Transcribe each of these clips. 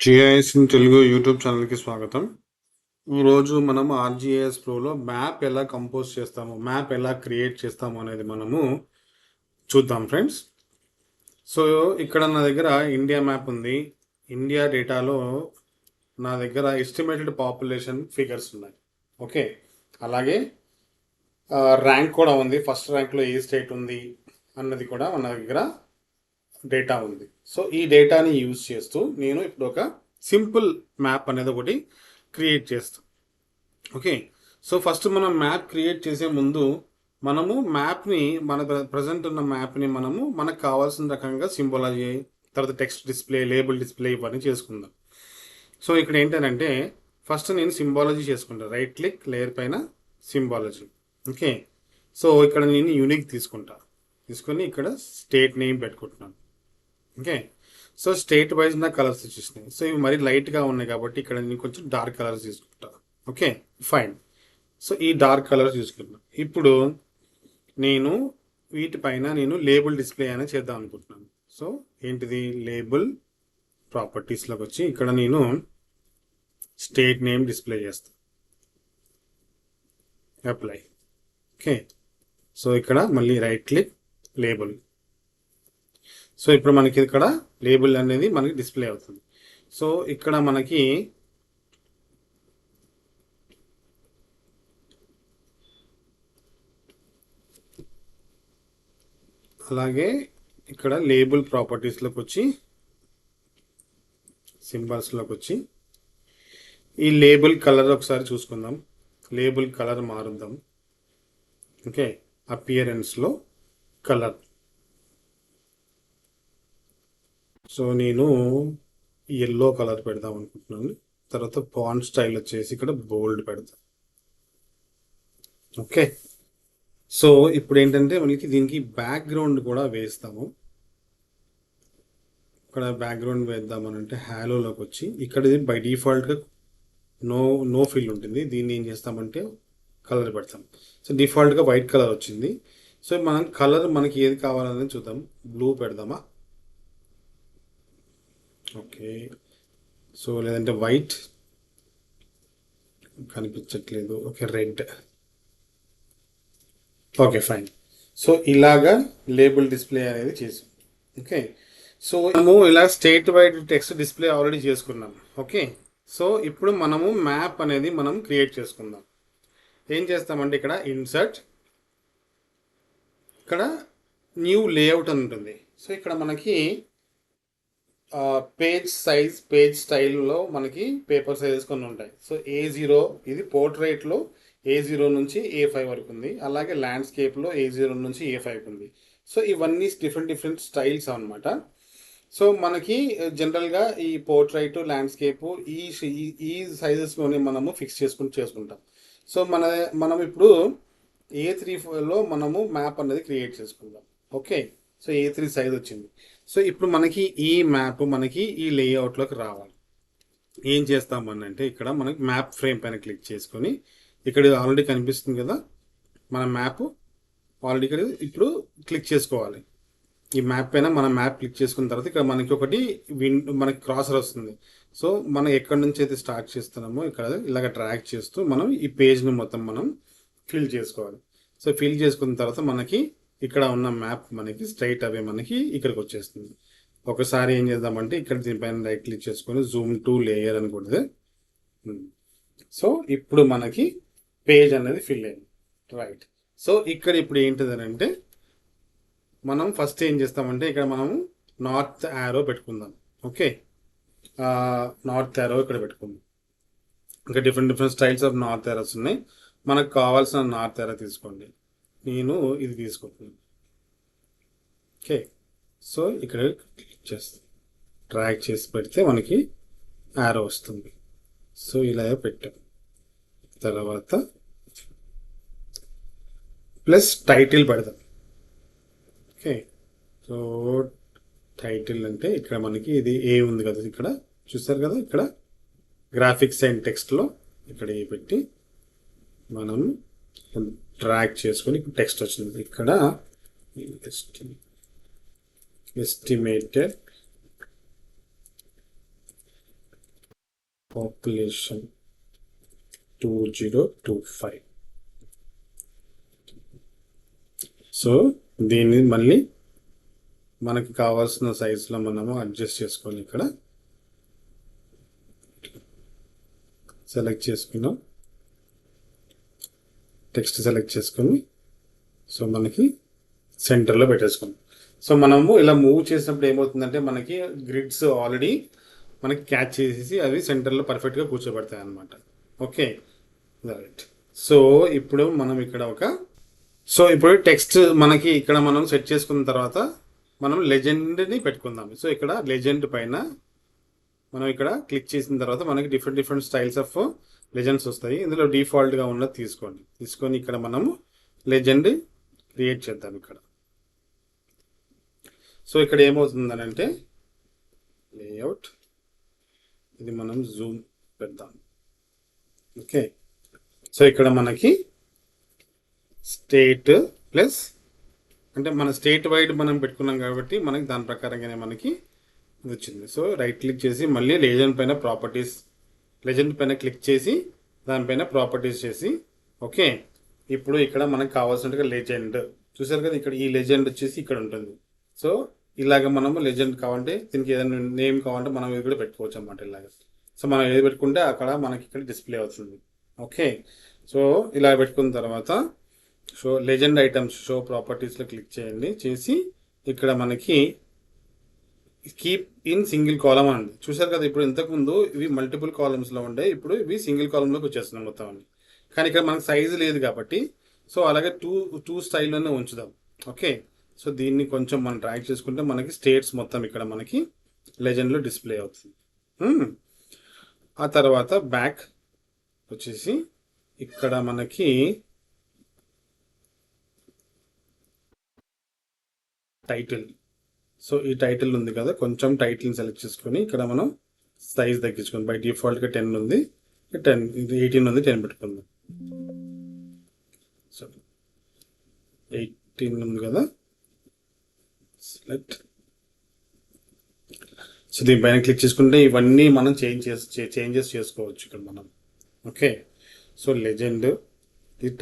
GIS in Telugu YouTube ఛానల్కి స్వాగతం. ఈరోజు మనం ఆర్జిఐఎస్ ప్రోలో మ్యాప్ ఎలా కంపోజ్ చేస్తాము, మ్యాప్ ఎలా క్రియేట్ చేస్తాము అనేది మనము చూద్దాం ఫ్రెండ్స్. సో ఇక్కడ నా దగ్గర ఇండియా మ్యాప్ ఉంది. ఇండియా డేటాలో నా దగ్గర ఎస్టిమేటెడ్ పాపులేషన్ ఫిగర్స్ ఉన్నాయి. ఓకే, అలాగే ర్యాంక్ కూడా ఉంది. ఫస్ట్ ర్యాంక్లో ఏ స్టేట్ ఉంది అన్నది కూడా మన దగ్గర డేటా ఉంది. సో ఈ డేటాని యూజ్ చేస్తూ నేను ఇప్పుడు ఒక సింపుల్ మ్యాప్ అనేది ఒకటి క్రియేట్ చేస్తాం. ఓకే, సో ఫస్ట్ మనం మ్యాప్ క్రియేట్ చేసే ముందు మనము మ్యాప్ని, మన ప్రజెంట్ ఉన్న మ్యాప్ని మనకు కావాల్సిన రకంగా సింబాలజీ, తర్వాత టెక్స్ట్ డిస్ప్లే, లేబుల్ డిస్ప్లే ఇవన్నీ చేసుకుందాం. సో ఇక్కడ ఏంటంటే ఫస్ట్ నేను సింబాలజీ చేసుకుంటాను. రైట్ క్లిక్, లేయర్ పైన సింబాలజీ. ఓకే, సో ఇక్కడ నేను యూనిక్ తీసుకొని ఇక్కడ స్టేట్ నేమ్ పెట్టుకుంటున్నాను. ఓకే, సో స్టేట్ వైజ్ నా కలర్స్ వచ్చేసినాయి. సో ఇవి మరీ లైట్గా ఉన్నాయి కాబట్టి ఇక్కడ నేను కొంచెం డార్క్ కలర్స్ తీసుకుంటాను. Okay, fine. సో ఈ డార్క్ కలర్స్ తీసుకుంటున్నాను. ఇప్పుడు నేను వీటిపైన నేను లేబుల్ డిస్ప్లే అనేది చేద్దాం అనుకుంటున్నాను. సో ఏంటిది, లేబుల్ ప్రాపర్టీస్లోకి వచ్చి ఇక్కడ నేను స్టేట్ నేమ్ డిస్ప్లే చేస్తాను. అప్లై. ఓకే, సో ఇక్కడ మళ్ళీ రైట్ క్లిక్, లేబుల్. సో ఇప్పుడు మనకి ఇక్కడ లేబుల్ అనేది మనకి డిస్ప్లే అవుతుంది. సో ఇక్కడ మనకి అలాగే ఇక్కడ లేబుల్ ప్రాపర్టీస్లోకి వచ్చి సింబల్స్లోకి వచ్చి ఈ లేబుల్ కలర్ ఒకసారి చూసుకుందాం. లేబుల్ కలర్ మారుద్దాం. ఓకే, అపియరెన్స్లో కలర్. సో నేను ఎల్లో కలర్ పెడదాం అనుకుంటున్నాను. తర్వాత ఫాంట్ స్టైల్ వచ్చేసి ఇక్కడ బోల్డ్ పెడతాం. ఓకే, సో ఇప్పుడు ఏంటంటే మనకి దీనికి బ్యాక్గ్రౌండ్ కూడా వేస్తాము. ఇక్కడ బ్యాక్గ్రౌండ్ వేద్దామనంటే హ్యాలోలోకి వచ్చి ఇక్కడ ఇది బై డిఫాల్ట్గా నో ఫిల్ ఉంటుంది. దీన్ని ఏం చేస్తామంటే కలర్ పెడతాం. సో డిఫాల్ట్గా వైట్ కలర్ వచ్చింది. సో మనం కలర్ మనకి ఏది కావాలనేది చూద్దాం. బ్లూ పెడదామా? ఓకే, సో లేదంటే వైట్ కనిపించట్లేదు. Okay, red. Okay, fine. So ఇలాగా లేబుల్ డిస్ప్లే అనేది చేసాం. ఓకే, సో మనము ఇలా state wide text display already చేసుకున్నాం. ఓకే, సో ఇప్పుడు మనము మ్యాప్ అనేది మనం క్రియేట్ చేసుకుందాం. ఏం చేస్తామంటే ఇక్కడ ఇన్సర్ట్, ఇక్కడ న్యూ లేఅవుట్ అని ఉంటుంది. సో ఇక్కడ మనకి పేజ్ సైజ్, పేజ్ స్టైల్లో మనకి పేపర్ సైజెస్ కొన్ని ఉంటాయి. సో A0 ఇది పోర్ట్రైట్లో A0 నుంచి A5 వరకు ఉంది. అలాగే ల్యాండ్స్కేప్లో A0 నుంచి A5 ఉంది. సో ఇవన్నీ డిఫరెంట్ స్టైల్స్ అనమాట. సో మనకి జనరల్గా ఈ పోర్ట్రైట్, ల్యాండ్స్కేప్ ఈ సైజెస్లోనే మనము ఫిక్స్ చేసుకుంటాం. సో మనం ఇప్పుడు A3లో మనము మ్యాప్ అనేది క్రియేట్ చేసుకుందాం. ఓకే, సో A3 సైజ్ వచ్చింది. సో ఇప్పుడు మనకి ఈ మ్యాప్ మనకి ఈ లేఅవుట్లోకి రావాలి. ఏం చేస్తామనంటే ఇక్కడ మనకి మ్యాప్ ఫ్రేమ్ పైన క్లిక్ చేసుకొని ఇక్కడ ఆల్రెడీ కనిపిస్తుంది కదా మన మ్యాప్. ఆల్రెడీ ఇక్కడ ఇప్పుడు క్లిక్ చేసుకోవాలి. ఈ మ్యాప్ పైన మన మ్యాప్ క్లిక్ చేసుకున్న తర్వాత ఇక్కడ మనకి ఒకటి మనకి క్రాసర్ వస్తుంది. సో మనం ఎక్కడి నుంచి అయితే స్టార్ట్ చేస్తున్నామో ఇక్కడ ఇలాగ డ్రాగ్ చేస్తూ మనం ఈ పేజ్ని మొత్తం మనం ఫిల్ చేసుకోవాలి. సో ఫిల్ చేసుకున్న తర్వాత మనకి ఇక్కడ ఉన్న మ్యాప్ మనకి స్ట్రైట్ అవే మనకి ఇక్కడికి వచ్చేస్తుంది. ఒకసారి ఏం చేద్దామంటే ఇక్కడ దీనిపైన రైట్ క్లిక్ చేసుకొని జూమ్ టు లేయర్ అని కొడితే సో ఇప్పుడు మనకి పేజ్ అనేది ఫిల్ అయింది. రైట్. సో ఇక్కడ ఇప్పుడు ఏంటిదని అంటే మనం ఫస్ట్ ఏం చేస్తామంటే ఇక్కడ మనము నార్త్ యారో పెట్టుకుందాం. ఓకే, నార్త్ యారో ఇక్కడ పెట్టుకుందాం. ఇంకా different styles of north arrows ఉన్నాయి. మనకు కావాల్సిన నార్త్ యారో తీసుకోండి. నేను ఇది తీసుకుంటున్నాను. ఓకే, సో ఇక్కడ క్లిక్ చేస్తాం, డ్రాగ్ చేసి పెడితే మనకి యారో వస్తుంది. సో ఇలా పెట్టాం. తర్వాత ప్లస్ టైటిల్ పెడదాం. ఓకే, సో టైటిల్ అంటే ఇక్కడ మనకి ఇది ఏ ఉంది కదా, ఇక్కడ చూస్తారు కదా, ఇక్కడ గ్రాఫిక్స్ అండ్ టెక్స్ట్లో ఇక్కడ ఏ పెట్టి మనం డ్రాగ్ చేసుకొని టెక్స్ట్ వచ్చింది. ఇక్కడ ఎస్టిమేటెడ్ పాపులేషన్ 2025. సో దీన్ని మళ్ళీ మనకి కావాల్సిన సైజులో మనము అడ్జస్ట్ చేసుకోవాలి. ఇక్కడ సెలెక్ట్ చేసుకున్నాం, టెక్స్ట్ సెలెక్ట్ చేసుకొని సో మనకి సెంటర్లో పెట్టేసుకున్నాం. సో మనము ఇలా మూవ్ చేసినప్పుడు ఏమవుతుందంటే మనకి గ్రిడ్స్ ఆల్రెడీ మనకి క్యాచ్ చేసేసి అవి సెంటర్లో పర్ఫెక్ట్గా కూర్చోబెడతాయి అన్నమాట. Okay, right. సో ఇప్పుడు మనం ఇక్కడ ఇప్పుడు టెక్స్ట్ మనకి ఇక్కడ మనం సెట్ చేసుకున్న తర్వాత మనం లెజెండ్ని పెట్టుకుందాం. సో ఇక్కడ లెజెండ్ పైన మనం ఇక్కడ క్లిక్ చేసిన తర్వాత మనకి డిఫరెంట్ స్టైల్స్ ఆఫ్ లెజెండ్స్ వస్తాయి. ఇందులో డిఫాల్ట్గా ఉన్నది తీసుకొని ఇక్కడ మనము లెజెండ్ క్రియేట్ చేద్దాం ఇక్కడ. సో ఇక్కడ ఏమవుతుందని అంటే లేఅవుట్, ఇది మనం జూమ్ పెడదాం. ఓకే, సో ఇక్కడ మనకి స్టేట్ ప్లస్ అంటే మన స్టేట్ వైడ్ మనం పెట్టుకున్నాం కాబట్టి మనకి దాని ప్రకారంగానే మనకి ఇది వచ్చింది. సో రైట్ క్లిక్ చేసి మళ్ళీ లెజెండ్ పైన ప్రాపర్టీస్, లెజెండ్ పైన క్లిక్ చేసి దానిపైన ప్రాపర్టీస్ చేసి ఓకే. ఇప్పుడు ఇక్కడ మనకు కావాల్సినట్టుగా లెజెండ్ చూసారు కదా, ఇక్కడ ఈ లెజెండ్ వచ్చేసి ఇక్కడ ఉంటుంది. సో ఇలాగ మనము లెజెండ్ కావాలంటే దీనికి ఏదైనా నేమ్ కావాలంటే మనం ఇది కూడా పెట్టుకోవచ్చు అన్నమాట ఇలాగ. సో మనం ఏది పెట్టుకుంటే అక్కడ మనకి ఇక్కడ డిస్ప్లే అవుతుంది. ఓకే, సో ఇలా పెట్టుకున్న తర్వాత షో లెజెండ్ ఐటమ్స్ షో ప్రాపర్టీస్లో క్లిక్ చేయండి. చేసి ఇక్కడ మనకి కీప్ ఇన్ సింగిల్ కాలమ్ అండి. చూసారు కదా, ఇప్పుడు ఇంతకుముందు ఇవి మల్టిపుల్ కాలమ్స్లో ఉండే, ఇప్పుడు ఇవి సింగిల్ కాలంలోకి వచ్చేస్తున్నాం మొత్తం అన్ని. కానీ ఇక్కడ మనకు సైజు లేదు కాబట్టి సో అలాగే టూ స్టైల్లోనే ఉంచుదాం. ఓకే, సో దీన్ని కొంచెం మనం ట్రాక్ చేసుకుంటే మనకి స్టేట్స్ మొత్తం ఇక్కడ మనకి లెజెండ్లో డిస్ప్లే అవుతుంది. ఆ తర్వాత బ్యాక్ వచ్చేసి ఇక్కడ మనకి టైటిల్. సో ఈ టైటిల్ ఉంది కదా, కొంచెం టైటిల్ని సెలెక్ట్ చేసుకొని ఇక్కడ మనం సైజ్ తగ్గించుకోండి. బై డిఫాల్ట్గా 10 ఉంది, 10 ఇది 18 ఉంది, 10 పెట్టుకుందాం. సో 18 ఉంది కదా, సెలెక్ట్. సో దీనిపైన క్లిక్ చేసుకుంటే ఇవన్నీ మనం చేంజెస్ చేసుకోవచ్చు ఇక్కడ మనం. ఓకే, సో లెజెండ్ ఇది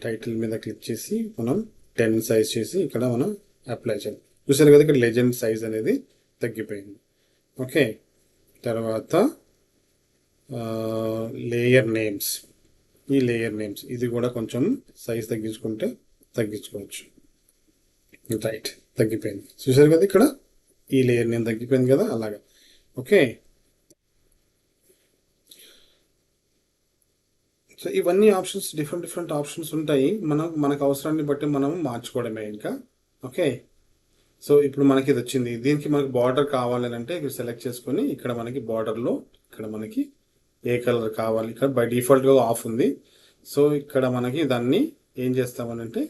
టైటిల్ మీద క్లిక్ చేసి మనం 10 సైజ్ చేసి ఇక్కడ మనం అప్లై చేయాలి. చూసారు కదా, ఇక్కడ లెజెండ్ సైజ్ అనేది తగ్గిపోయింది. ఓకే, తర్వాత లేయర్ నేమ్స్, ఈ లేయర్ నేమ్స్ ఇది కూడా కొంచెం సైజ్ తగ్గించుకోవచ్చు. రైట్, తగ్గిపోయింది. చూసారు కదా, ఇక్కడ ఈ లేయర్ నేమ్ తగ్గిపోయింది కదా, అలాగా. ఓకే, సో ఇవన్నీ ఆప్షన్స్ డిఫరెంట్ ఆప్షన్స్ ఉంటాయి. మనకు అవసరాన్ని బట్టి మనం మార్చుకోవడమే ఇంకా. ఓకే, సో ఇప్పుడు మనకి ఇది వచ్చింది. దీనికి మనకి బార్డర్ కావాలి అంటే ఇక్కడ సెలెక్ట్ చేసుకొని ఇక్కడ మనకి బార్డర్లో ఇక్కడ మనకి ఏ కలర్ కావాలి, ఇక్కడ బై డిఫాల్ట్గా ఆఫ్ ఉంది. సో ఇక్కడ మనకి దాన్ని ఏం చేస్తామనంటే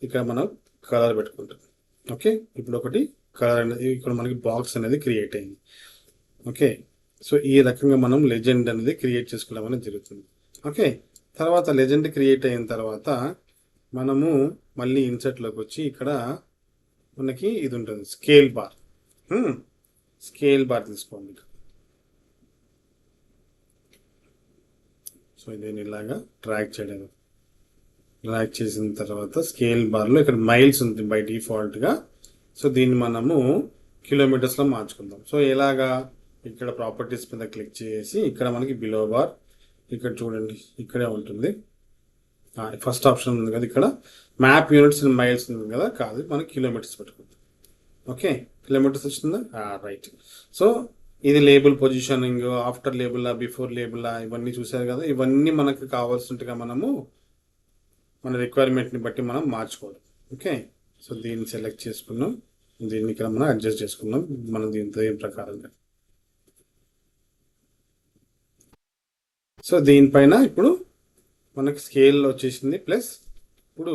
ఇక్కడ మనం కలర్ పెట్టుకుంటాం. ఓకే, ఇప్పుడు ఒకటి కలర్ అనేది ఇక్కడ మనకి బాక్స్ అనేది క్రియేట్ అయింది. ఓకే, సో ఈ రకంగా మనం లెజెండ్ అనేది క్రియేట్ చేసుకోవడం అనేది జరుగుతుంది. ఓకే, తర్వాత లెజెండ్ క్రియేట్ అయిన తర్వాత మనము మళ్ళీ ఇన్సర్ట్లోకి వచ్చి ఇక్కడ మనకి ఇది ఉంటుంది స్కేల్ బార్ తీసుకోండి. సో దీన్ని ఇలాగా డ్రాగ్ చేసిన తర్వాత స్కేల్ బార్లో ఇక్కడ మైల్స్ ఉంది బై డిఫాల్ట్గా. సో దీన్ని మనము కిలోమీటర్స్లో మార్చుకుందాం. సో ఎలాగా, ఇక్కడ ప్రాపర్టీస్ మీద క్లిక్ చేసి ఇక్కడ మనకి బిలో బార్ ఇక్కడ చూడండి, ఇక్కడే ఉంటుంది. ఫస్ట్ ఆప్షన్ ఉంది కదా, ఇక్కడ మ్యాప్ యూనిట్స్ అండ్ మైల్స్ ఉంది కదా, కాదు మనకి కిలోమీటర్స్ పెట్టుకుందాం. ఓకే, కిలోమీటర్స్ వచ్చిందా, రైట్. సో ఇది label positioning, after label, before label, ఇవన్నీ చూసారు కదా. ఇవన్నీ మనకు కావాల్సినట్టుగా మనము మన రిక్వైర్మెంట్ని బట్టి మనం మార్చుకోవాలి. ఓకే, సో దీన్ని సెలెక్ట్ చేసుకున్నాం, దీన్ని ఇక్కడ మనం అడ్జస్ట్ చేసుకున్నాం మనం దీంతో ఏం ప్రకారంగా. సో దీనిపైన ఇప్పుడు మనకి స్కేల్ వచ్చేసింది, ప్లస్ ఇప్పుడు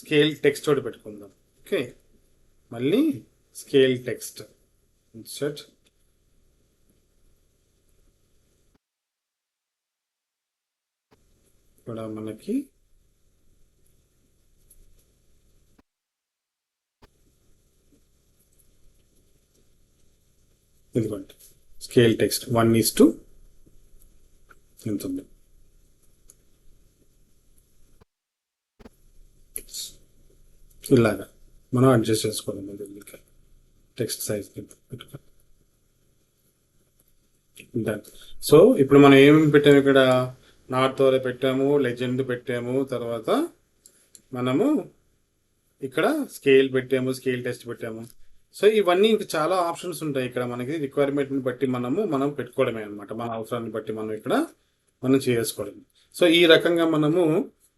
స్కేల్ టెక్స్ట్ ఒకటి పెట్టుకుందాం. ఓకే, మళ్ళీ స్కేల్ టెక్స్ట్ ఇన్సర్ట్, ఇక్కడ మనకి ఇదిగోండి స్కేల్ టెక్స్ట్ 1:, ఎంత ఉంది, ఇలాగా మనం అడ్జస్ట్ చేసుకోవాలి టెక్స్ట్ సైజ్. డన్. సో ఇప్పుడు మనం ఏమేమి పెట్టాము ఇక్కడ, నార్త్ ఓరే పెట్టాము, లెజెండ్ పెట్టాము, తర్వాత మనము ఇక్కడ స్కేల్ పెట్టాము, స్కేల్ టెస్ట్ పెట్టాము. సో ఇవన్నీ ఇంకా చాలా ఆప్షన్స్ ఉంటాయి ఇక్కడ మనకి రిక్వైర్మెంట్ని బట్టి మనం పెట్టుకోవడమే అనమాట, మన అవసరాన్ని బట్టి మనం ఇక్కడ చేసుకోవడం. సో ఈ రకంగా మనము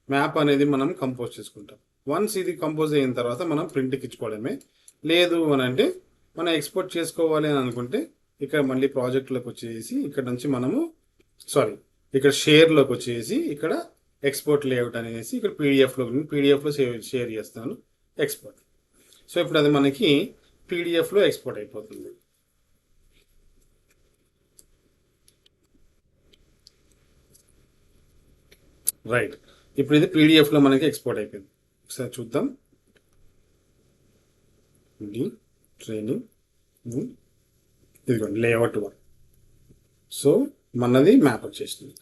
మ్యాప్ అనేది మనం కంపోజ్ చేసుకుంటాం. వన్స్ ఇది కంపోజ్ అయిన తర్వాత మనం ప్రింట్కి ఇచ్చుకోవడమే. లేదు అని అంటే మనం ఎక్స్పోర్ట్ చేసుకోవాలి అని అనుకుంటే ఇక్కడ మళ్ళీ ప్రాజెక్ట్లోకి వచ్చేసి ఇక్కడ నుంచి మనము ఇక్కడ షేర్లోకి వచ్చేసి ఇక్కడ ఎక్స్పోర్ట్ లేఅవుట్ అనేసి ఇక్కడ పీడిఎఫ్లో షేర్ చేస్తాను, ఎక్స్పోర్ట్. సో ఇప్పుడు అది మనకి పీడిఎఫ్లో ఎక్స్పోర్ట్ అయిపోతుంది. రైట్, ఇప్పుడు ఇది పీడిఎఫ్లో మనకి ఎక్స్పోర్ట్ అయిపోయింది. ఒకసారి చూద్దాం. ఇది ట్రైనింగ్, ఇదిగోండి లేఅవుట్ 1. సో మనది మ్యాప్ వచ్చేసింది.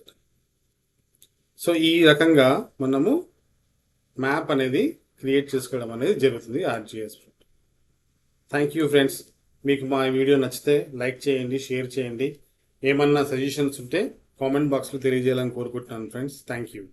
సో ఈ రకంగా మనము మ్యాప్ అనేది క్రియేట్ చేసుకోవడం అనేది జరుగుతుంది ఆర్జిఎస్. Thank you friends. మీకు మా వీడియో నచ్చితే లైక్ చేయండి, షేర్ చేయండి. ఏమన్నా సజెషన్స్ ఉంటే కామెంట్ బాక్స్లో తెలియజేయాలని కోరుకుంటున్నాను ఫ్రెండ్స్. Thank you.